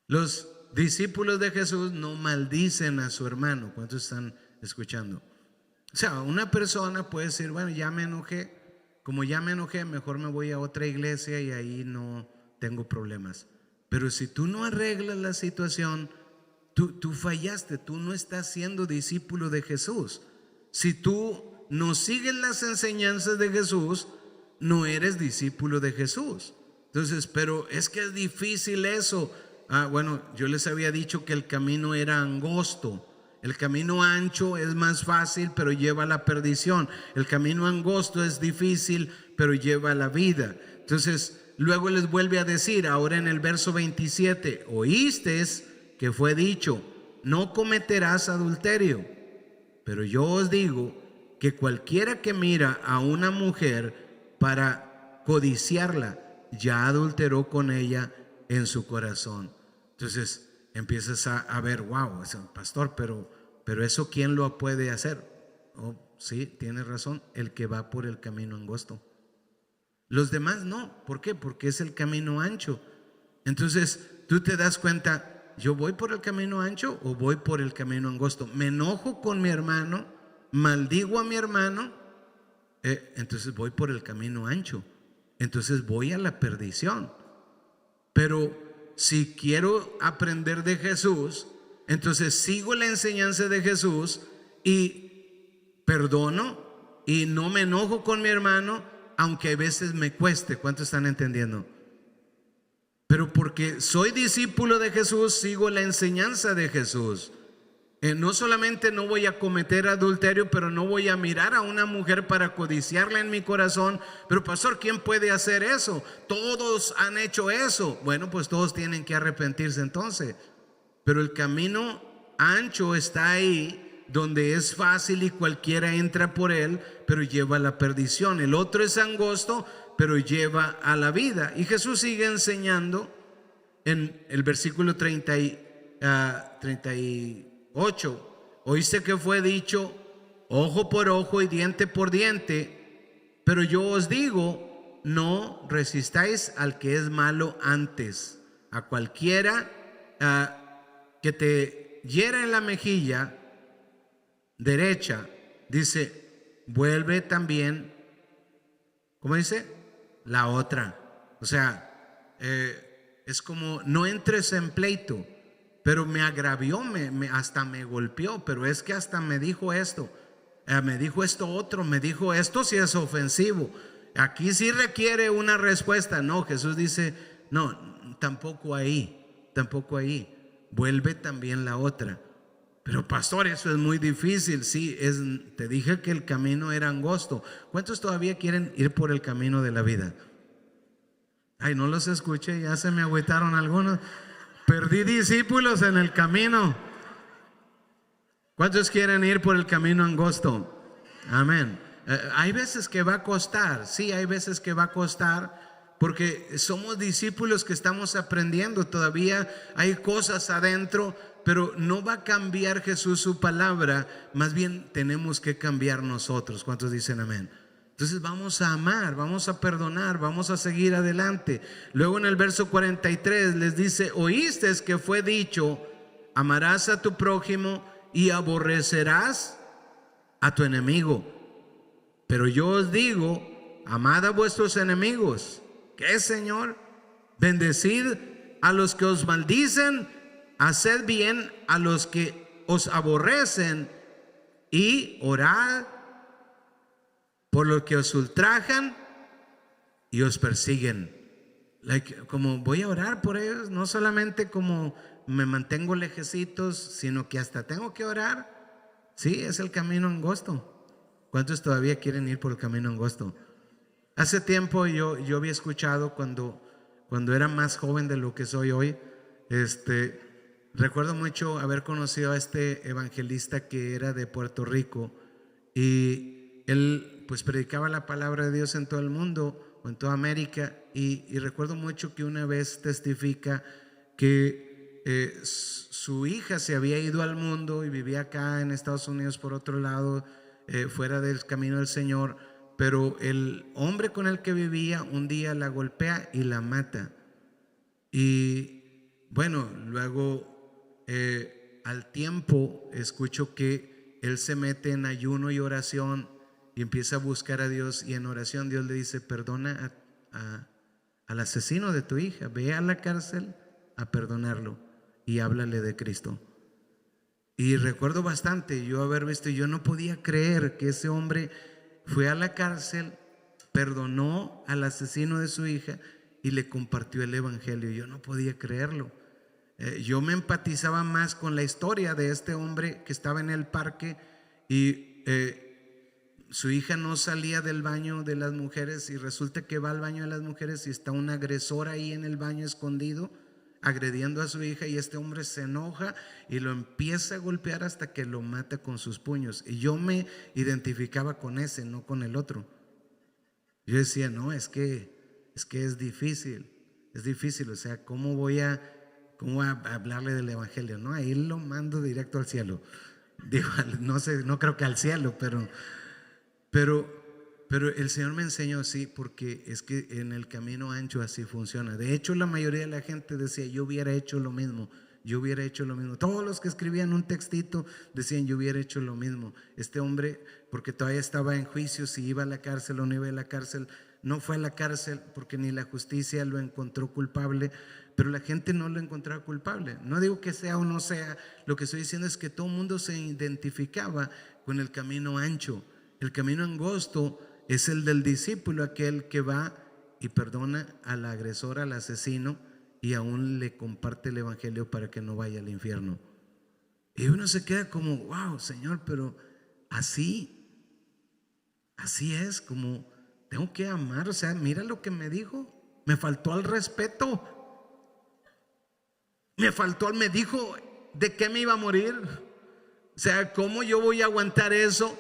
Los discípulos de Jesús no maldicen a su hermano. ¿Cuántos están escuchando? O sea, una persona puede decir: bueno, ya me enojé, como ya me enojé, mejor me voy a otra iglesia y ahí no tengo problemas. Pero si tú no arreglas la situación, tú fallaste, tú no estás siendo discípulo de Jesús. Si tú no sigues las enseñanzas de Jesús, no eres discípulo de Jesús. Entonces, pero es que es difícil eso. Bueno, yo les había dicho que el camino era angosto. El camino ancho es más fácil, pero lleva a la perdición. El camino angosto es difícil, pero lleva a la vida. Entonces, luego les vuelve a decir, ahora en el verso 27, oísteis que fue dicho: no cometerás adulterio. Pero yo os digo que cualquiera que mira a una mujer para codiciarla, ya adulteró con ella en su corazón. Entonces empiezas a ver, wow, pastor, pero eso ¿quién lo puede hacer? Oh, sí, tienes razón, el que va por el camino angosto. Los demás no. ¿Por qué? Porque es el camino ancho. Entonces tú te das cuenta, ¿yo voy por el camino ancho o voy por el camino angosto? Me enojo con mi hermano, maldigo a mi hermano, entonces voy por el camino ancho, entonces voy a la perdición. Pero si quiero aprender de Jesús, entonces sigo la enseñanza de Jesús y perdono y no me enojo con mi hermano, aunque a veces me cueste. ¿Cuántos están entendiendo? Pero porque soy discípulo de Jesús, sigo la enseñanza de Jesús. No solamente no voy a cometer adulterio, pero no voy a mirar a una mujer para codiciarla en mi corazón. Pero pastor, ¿quién puede hacer eso? Todos han hecho eso. Bueno, pues todos tienen que arrepentirse entonces. Pero el camino ancho está ahí, donde es fácil y cualquiera entra por él, pero lleva a la perdición. El otro es angosto, pero lleva a la vida. Y Jesús sigue enseñando en el versículo 38. Oíste que fue dicho, ojo por ojo y diente por diente, pero yo os digo, no resistáis al que es malo antes. A cualquiera que te hiera en la mejilla derecha, dice, vuelve también, ¿cómo dice? La otra. O sea, es como, no entres en pleito. Pero me agravió, hasta me golpeó, pero es que hasta me dijo esto, me dijo esto otro, me dijo esto, si es ofensivo. Aquí sí requiere una respuesta. No, Jesús dice, no, tampoco ahí. Vuelve también la otra. Pero pastor, eso es muy difícil. Sí, te dije que el camino era angosto. ¿Cuántos todavía quieren ir por el camino de la vida? Ay, no los escuché, ya se me agüitaron algunos. Perdí discípulos en el camino. ¿Cuántos quieren ir por el camino angosto? Amén. Hay veces que va a costar, sí, hay veces que va a costar, porque somos discípulos que estamos aprendiendo. Todavía hay cosas adentro, pero no va a cambiar Jesús su palabra, más bien tenemos que cambiar nosotros. ¿Cuántos dicen amén? Entonces vamos a amar, vamos a perdonar, vamos a seguir adelante. Luego en el verso 43 les dice, oíste que fue dicho, amarás a tu prójimo y aborrecerás a tu enemigo. Pero yo os digo, amad a vuestros enemigos. ¿Qué, Señor? Bendecid a los que os maldicen, haced bien a los que os aborrecen y orad por los que os ultrajan y os persiguen. Como voy a orar por ellos, no solamente como me mantengo lejecitos, sino que hasta tengo que orar. Sí, es el camino angosto. ¿Cuántos todavía quieren ir por el camino angosto? Hace tiempo yo había escuchado cuando era más joven de lo que soy hoy, recuerdo mucho haber conocido a este evangelista que era de Puerto Rico, y él pues predicaba la palabra de Dios en todo el mundo o en toda América, y recuerdo mucho que una vez testifica que su hija se había ido al mundo y vivía acá en Estados Unidos por otro lado, fuera del camino del Señor, pero el hombre con el que vivía un día la golpea y la mata. Y bueno, luego al tiempo escucho que él se mete en ayuno y oración y empieza a buscar a Dios, y en oración Dios le dice, perdona al asesino de tu hija, ve a la cárcel a perdonarlo y háblale de Cristo. Y recuerdo bastante yo haber visto, yo no podía creer que ese hombre fue a la cárcel, perdonó al asesino de su hija y le compartió el evangelio. Yo no podía creerlo. Yo me empatizaba más con la historia de este hombre que estaba en el parque y su hija no salía del baño de las mujeres, y resulta que va al baño de las mujeres y está un agresor ahí en el baño escondido agrediendo a su hija, y este hombre se enoja y lo empieza a golpear hasta que lo mata con sus puños. Y yo me identificaba con ese, no con el otro. Yo decía, no, es que es difícil, o sea, ¿cómo voy a hablarle del evangelio? No, ahí lo mando directo al cielo. Digo, no sé, no creo que al cielo, pero el Señor me enseñó así, porque es que en el camino ancho así funciona. De hecho, la mayoría de la gente decía, yo hubiera hecho lo mismo. Todos los que escribían un textito decían, yo hubiera hecho lo mismo. Este hombre, porque todavía estaba en juicio, si iba a la cárcel o no iba a la cárcel. No fue a la cárcel porque ni la justicia lo encontró culpable, pero la gente no lo encontraba culpable. No digo que sea o no sea, lo que estoy diciendo es que todo el mundo se identificaba con el camino ancho. El camino angosto es el del discípulo, aquel que va y perdona al agresor, al asesino, y aún le comparte el evangelio para que no vaya al infierno. Y uno se queda como, wow, Señor, pero así es como tengo que amar. O sea, mira lo que me dijo. Me faltó al respeto. Me dijo de qué me iba a morir. O sea, ¿cómo yo voy a aguantar eso?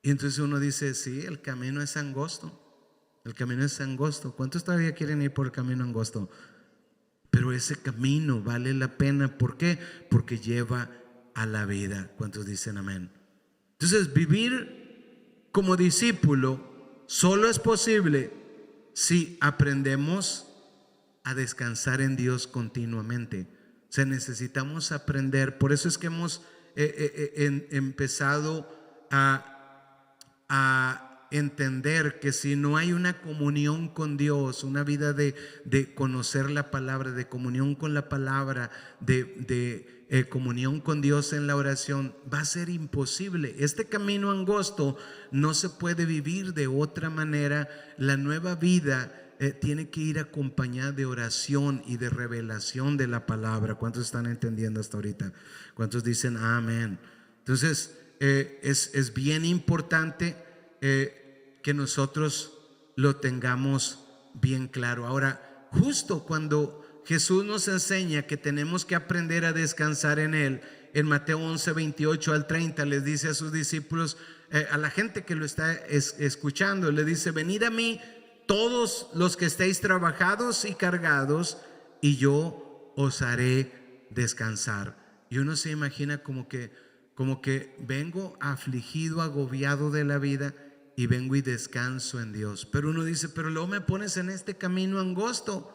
Y entonces uno dice, sí, el camino es angosto. El camino es angosto. ¿Cuántos todavía quieren ir por el camino angosto? Pero ese camino vale la pena. ¿Por qué? Porque lleva a la vida. ¿Cuántos dicen amén? Entonces, vivir como discípulo solo es posible si aprendemos a descansar en Dios continuamente. O sea, necesitamos aprender. Por eso es que hemos empezado a entender que si no hay una comunión con Dios, una vida de conocer la palabra, de comunión con la palabra, de comunión con Dios en la oración, va a ser imposible. Este camino angosto no se puede vivir de otra manera. La nueva vida tiene que ir acompañada de oración y de revelación de la palabra. ¿Cuántos están entendiendo hasta ahorita? ¿Cuántos dicen amén? Entonces es bien importante que nosotros lo tengamos bien claro. Ahora, justo cuando Jesús nos enseña que tenemos que aprender a descansar en Él, en Mateo 11, 28 al 30, les dice a sus discípulos, a la gente que lo está escuchando, le dice: venid a mí todos los que estéis trabajados y cargados, y yo os haré descansar. Y uno se imagina como que vengo afligido, agobiado de la vida, y vengo y descanso en Dios. Pero uno dice, pero luego me pones en este camino angosto.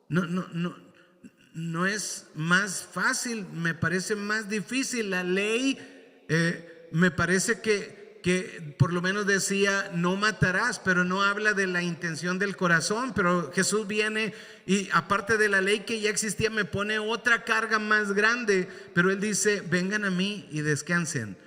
No es más fácil, me parece más difícil. La ley me parece que por lo menos decía no matarás, pero no habla de la intención del corazón. Pero Jesús viene y aparte de la ley que ya existía, me pone otra carga más grande. Pero Él dice: vengan a mí y descansen.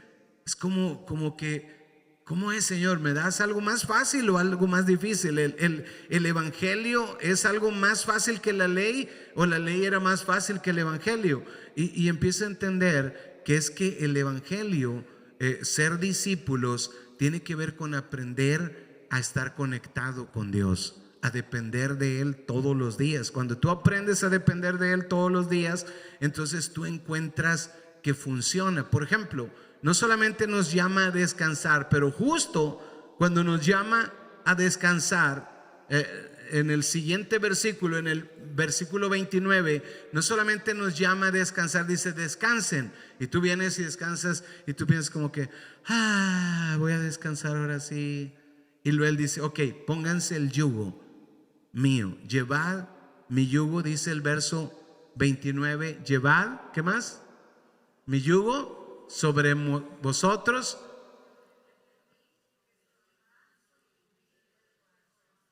Es como que, ¿cómo es, Señor? ¿Me das algo más fácil o algo más difícil? ¿El evangelio es algo más fácil que la ley, o la ley era más fácil que el evangelio? Y empiezo a entender que es que el evangelio, ser discípulos, tiene que ver con aprender a estar conectado con Dios, a depender de Él todos los días. Cuando tú aprendes a depender de Él todos los días, entonces tú encuentras que funciona. Por ejemplo, no solamente nos llama a descansar, pero justo cuando nos llama a descansar, en el siguiente versículo, en el versículo 29, no solamente nos llama a descansar, dice descansen. Y tú vienes y descansas y tú piensas como que voy a descansar ahora sí. Y luego Él dice: ok, pónganse el yugo mío, llevad mi yugo, dice el verso 29, llevad, ¿qué más? Mi yugo sobre vosotros.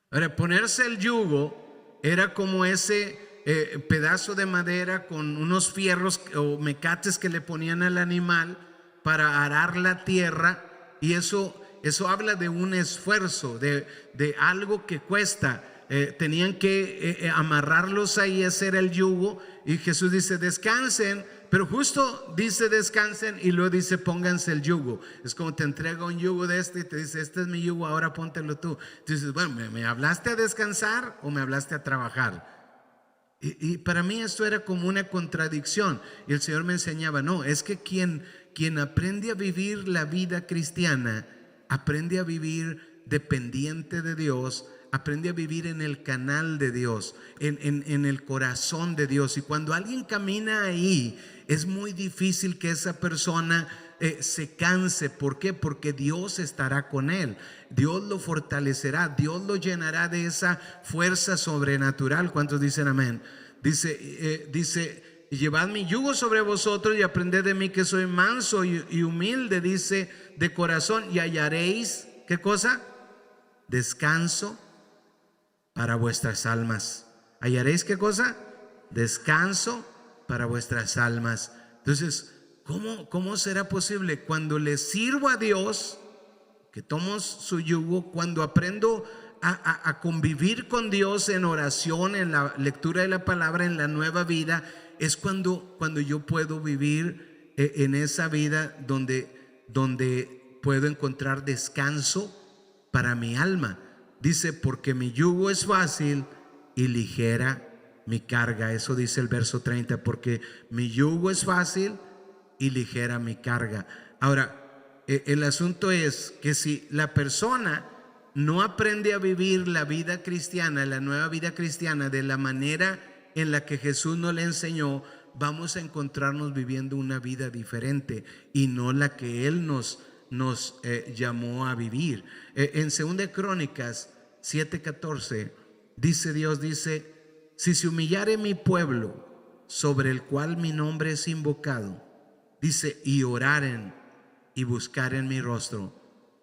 Ahora, ponerse el yugo era como ese pedazo de madera con unos fierros o mecates que le ponían al animal para arar la tierra, y eso habla de un esfuerzo, de algo que cuesta. Tenían que amarrarlos ahí, ese era el yugo. Y Jesús dice descansen, pero justo dice descansen y luego dice pónganse el yugo. Es como te entrega un yugo de este y te dice: este es mi yugo, ahora póntelo tú. Tú dices: bueno, ¿me hablaste a descansar o me hablaste a trabajar? Y para mí esto era como una contradicción. Y el Señor me enseñaba: no, es que quien aprende a vivir la vida cristiana, aprende a vivir dependiente de Dios, aprende a vivir en el canal de Dios, en el corazón de Dios. Y cuando alguien camina ahí, es muy difícil que esa persona se canse. ¿Por qué? Porque Dios estará con él, Dios lo fortalecerá, Dios lo llenará de esa fuerza sobrenatural. ¿Cuántos dicen amén? Dice llevad mi yugo sobre vosotros y aprended de mí, que soy manso y humilde, dice, de corazón, y hallaréis, ¿qué cosa? Descanso para vuestras almas. ¿Hallaréis qué cosa? Descanso para vuestras almas. Entonces, ¿cómo será posible? Cuando le sirvo a Dios, que tomo su yugo, cuando aprendo a convivir con Dios en oración, en la lectura de la palabra, en la nueva vida, es cuando yo puedo vivir en esa vida donde puedo encontrar descanso para mi alma. Dice, porque mi yugo es fácil y ligera mi carga. Eso dice el verso 30, porque mi yugo es fácil y ligera mi carga. Ahora, el asunto es que si la persona no aprende a vivir la vida cristiana, la nueva vida cristiana, de la manera en la que Jesús nos le enseñó, vamos a encontrarnos viviendo una vida diferente y no la que Él nos llamó a vivir. En 2 Crónicas 7:14 dice Dios, dice, si se humillare mi pueblo sobre el cual mi nombre es invocado, dice, y oraren y buscaren mi rostro,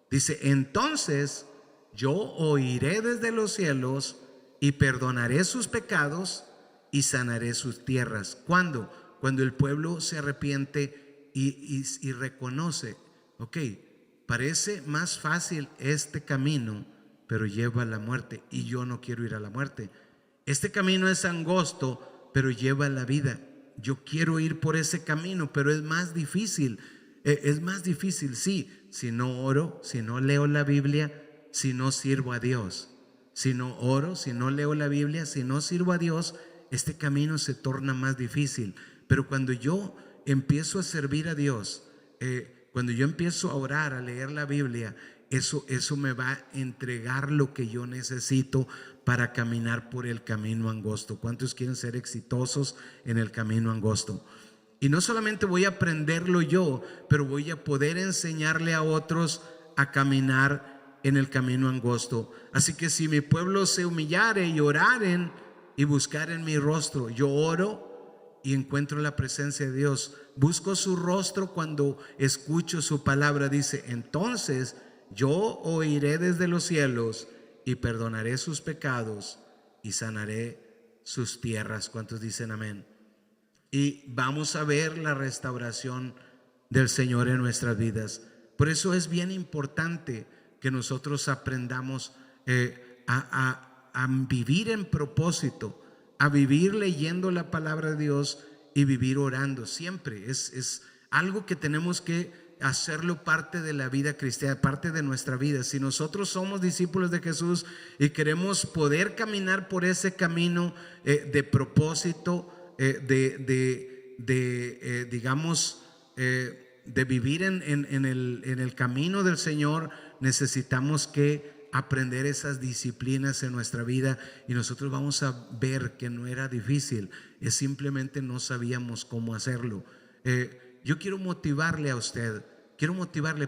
dice, entonces yo oiré desde los cielos y perdonaré sus pecados y sanaré sus tierras. ¿Cuándo? Cuando el pueblo se arrepiente y reconoce, ok, parece más fácil este camino, pero lleva a la muerte y yo no quiero ir a la muerte. Este camino es angosto, pero lleva a la vida. Yo quiero ir por ese camino, pero es más difícil. Es más difícil, sí, si no oro, si no leo la Biblia, si no sirvo a Dios. Si no oro, si no leo la Biblia, si no sirvo a Dios, este camino se torna más difícil. Pero cuando yo empiezo a servir a Dios, cuando yo empiezo a orar, a leer la Biblia, eso me va a entregar lo que yo necesito para caminar por el camino angosto. ¿Cuántos quieren ser exitosos en el camino angosto? Y no solamente voy a aprenderlo yo, pero voy a poder enseñarle a otros a caminar en el camino angosto. Así que si mi pueblo se humillare y oraren y buscaren mi rostro, yo oro y encuentro la presencia de Dios. Busco su rostro cuando escucho su palabra. Dice, entonces yo oiré desde los cielos y perdonaré sus pecados y sanaré sus tierras. ¿Cuántos dicen amén? Y vamos a ver la restauración del Señor en nuestras vidas. Por eso es bien importante que nosotros aprendamos a vivir en propósito, a vivir leyendo la palabra de Dios y vivir orando siempre. Es algo que tenemos que hacerlo parte de la vida cristiana, parte de nuestra vida. Si nosotros somos discípulos de Jesús y queremos poder caminar por ese camino de propósito, digamos, de vivir en el camino del Señor, necesitamos que aprender esas disciplinas en nuestra vida. Y nosotros vamos a ver que no era difícil, es simplemente no sabíamos cómo hacerlo. Yo quiero motivarle a usted,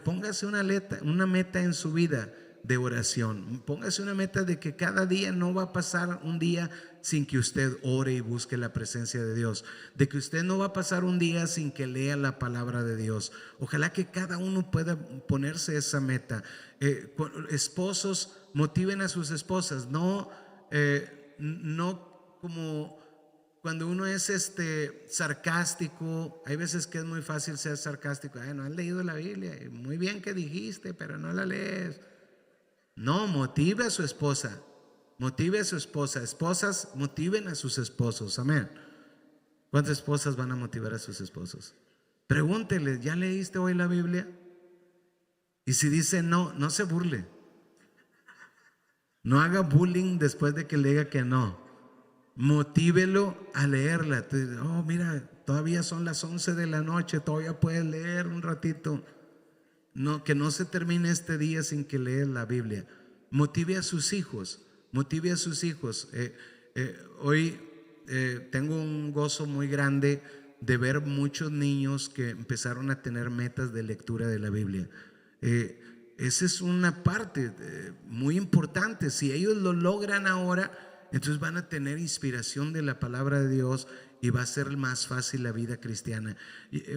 póngase una meta en su vida de oración. Póngase una meta de que cada día no va a pasar un día sin que usted ore y busque la presencia de Dios, de que usted no va a pasar un día sin que lea la palabra de Dios. Ojalá que cada uno pueda ponerse esa meta. Esposos, motiven a sus esposas, no como cuando uno es sarcástico. Hay veces que es muy fácil ser sarcástico. No has leído la Biblia, muy bien que dijiste, pero no la lees. No, motive a su esposa, motive a su esposa. Esposas, motiven a sus esposos. Amén. ¿Cuántas esposas van a motivar a sus esposos? Pregúntele, ¿ya leíste hoy la Biblia? Y si dice no, no se burle. No haga bullying después de que le diga que no. Motívelo a leerla. Oh, mira, todavía son las 11 de la noche, todavía puedes leer un ratito. No, que no se termine este día sin que leas la Biblia. Motive a sus hijos, motive a sus hijos. Hoy tengo un gozo muy grande de ver muchos niños que empezaron a tener metas de lectura de la Biblia. Esa es una parte muy importante. Si ellos lo logran ahora, entonces van a tener inspiración de la palabra de Dios y va a ser más fácil la vida cristiana.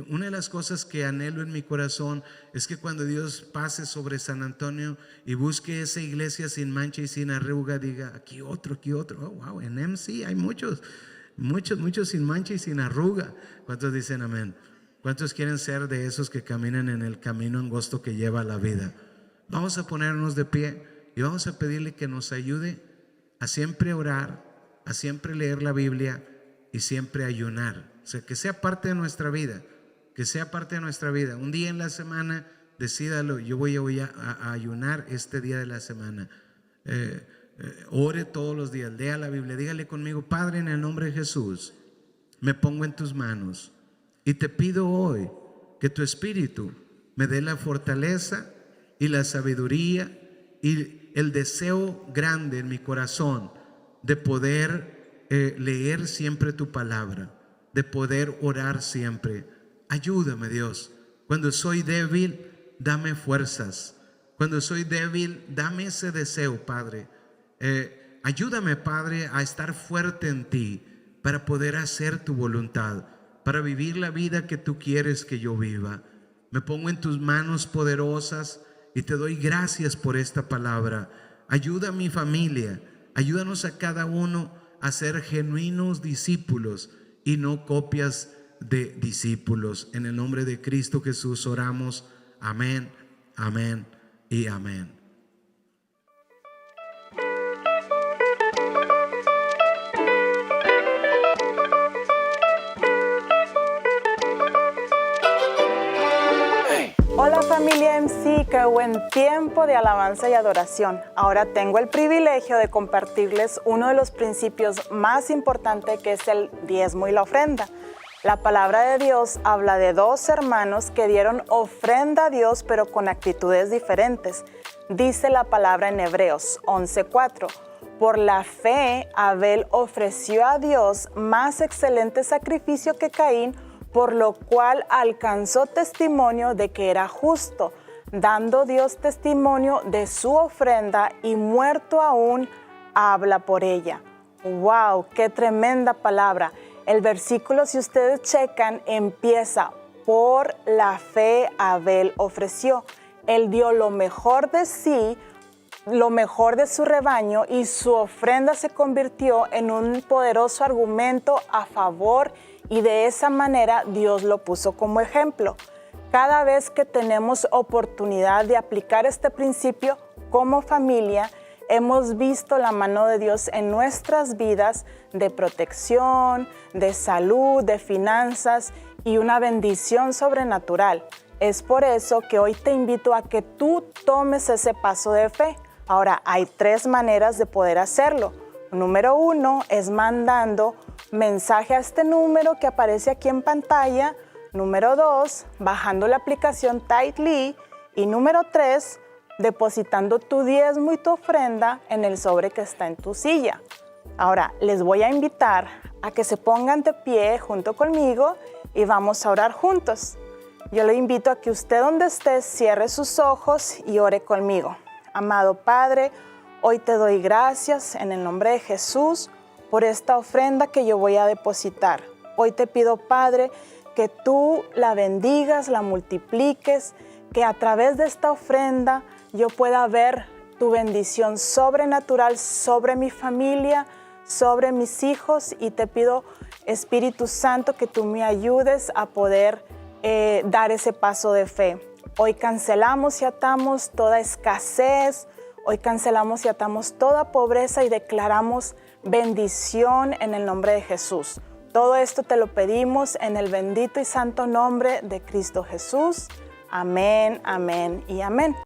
Una de las cosas que anhelo en mi corazón es que cuando Dios pase sobre San Antonio y busque esa iglesia sin mancha y sin arruga, diga, aquí otro. Oh, wow, en MC hay muchos sin mancha y sin arruga. ¿Cuántos dicen amén? ¿Cuántos quieren ser de esos que caminan en el camino angosto que lleva a la vida? Vamos a ponernos de pie y vamos a pedirle que nos ayude a siempre orar, a siempre leer la Biblia y siempre ayunar. O sea, que sea parte de nuestra vida, que sea parte de nuestra vida. Un día en la semana, decídalo, yo voy a ayunar este día de la semana. Ore todos los días, lea la Biblia, dígale conmigo: Padre, en el nombre de Jesús, me pongo en tus manos y te pido hoy que tu Espíritu me dé la fortaleza y la sabiduría y el deseo grande en mi corazón de poder leer siempre tu palabra, de poder orar siempre. Ayúdame, Dios. Cuando soy débil, dame fuerzas. Cuando soy débil, dame ese deseo, Padre. Ayúdame, Padre, a estar fuerte en ti para poder hacer tu voluntad, para vivir la vida que tú quieres que yo viva. Me pongo en tus manos poderosas y te doy gracias por esta palabra. Ayuda a mi familia, ayúdanos a cada uno a ser genuinos discípulos y no copias de discípulos. En el nombre de Cristo Jesús oramos. Amén, amén y amén. Hola familia MC, qué buen tiempo de alabanza y adoración. Ahora tengo el privilegio de compartirles uno de los principios más importantes, que es el diezmo y la ofrenda. La palabra de Dios habla de dos hermanos que dieron ofrenda a Dios, pero con actitudes diferentes. Dice la palabra en Hebreos 11:4. Por la fe, Abel ofreció a Dios más excelente sacrificio que Caín, por lo cual alcanzó testimonio de que era justo, dando Dios testimonio de su ofrenda, y muerto aún habla por ella. ¡Wow! ¡Qué tremenda palabra! El versículo, si ustedes checan, empieza: por la fe Abel ofreció. Él dio lo mejor de sí, lo mejor de su rebaño, y su ofrenda se convirtió en un poderoso argumento a favor, y de esa manera Dios lo puso como ejemplo. Cada vez que tenemos oportunidad de aplicar este principio como familia, hemos visto la mano de Dios en nuestras vidas, de protección, de salud, de finanzas y una bendición sobrenatural. Es por eso que hoy te invito a que tú tomes ese paso de fe. Ahora, hay 3 maneras de poder hacerlo. Número 1 es mandando mensaje a este número que aparece aquí en pantalla. Número 2, bajando la aplicación Tithely. Y número 3, depositando tu diezmo y tu ofrenda en el sobre que está en tu silla. Ahora, les voy a invitar a que se pongan de pie junto conmigo y vamos a orar juntos. Yo le invito a que usted, donde esté, cierre sus ojos y ore conmigo. Amado Padre, hoy te doy gracias en el nombre de Jesús por esta ofrenda que yo voy a depositar. Hoy te pido, Padre, que tú la bendigas, la multipliques, que a través de esta ofrenda yo pueda ver tu bendición sobrenatural sobre mi familia, sobre mis hijos, y te pido, Espíritu Santo, que tú me ayudes a poder dar ese paso de fe. Hoy cancelamos y atamos toda escasez, hoy cancelamos y atamos toda pobreza y declaramos bendición en el nombre de Jesús. Todo esto te lo pedimos en el bendito y santo nombre de Cristo Jesús. Amén, amén y amén.